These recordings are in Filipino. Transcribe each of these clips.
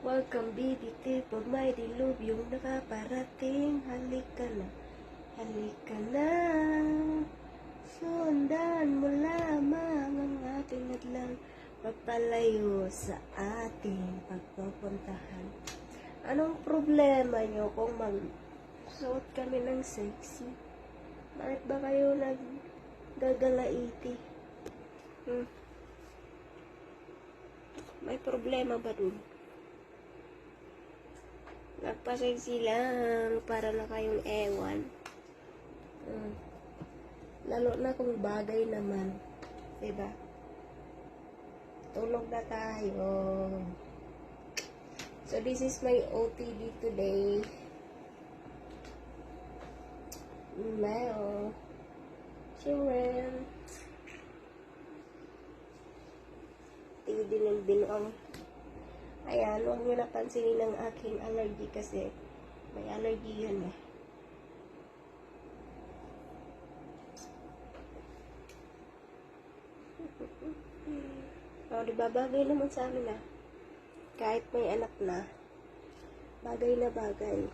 Huwag kang bibiti pag may dilubyong nakaparating. Halika na, halika na. Sundan mo lamang ang aking hadlang, papalayo sa ating pagpupuntahan. Anong problema nyo kung magsuot kami ng sexy? Bakit ba kayo naggagalaiti? May problema ba dun? Nagpa-sexy lang para na kayong ewan. Lalo na kung bagay naman. Diba? Tulog na tayo. So, this is my OTD today. Mel. Children. Tigil din ang ayan, huwag nyo napansinin ang aking allergy kasi may allergy yun eh. O, diba, bagay naman sa amin ah. Kahit may anak na, bagay na bagay.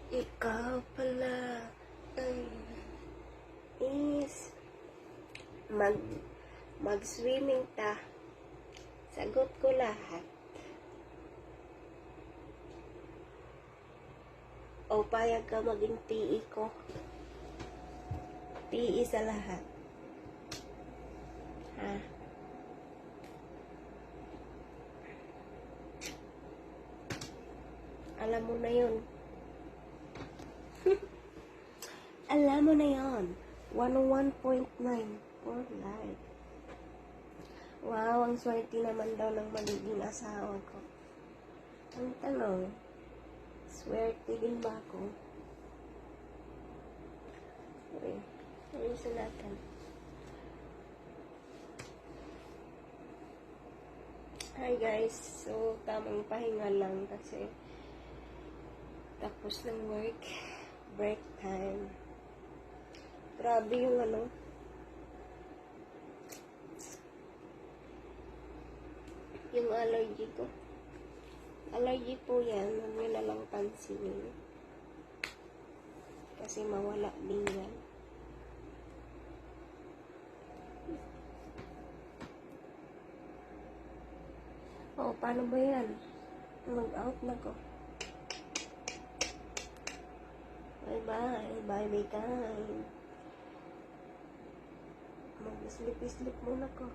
Ikaw pala ay is mag-swimming ta. Sagot ko lahat. O payag ka maging PE ko. PE sa lahat. Ha? Alam mo na yun. Alam mo na yun. 101.9 for life. Wow, ang swerte naman daw ng magiging asawa ko. Ang tanong, swerte din ba ako? Okay, ayusin natin. Hi guys, so tamang pahinga lang kasi tapos ng work, break time. Grabe yung yung allergy ko. Allergy po yan, huwag nyo na lang pansinin. Kasi mawala din yan. Oh, paano ba yan? Mag-out na ko. Bye-bye. Bye-bye, kind. Mag-sleep-sleep muna ko.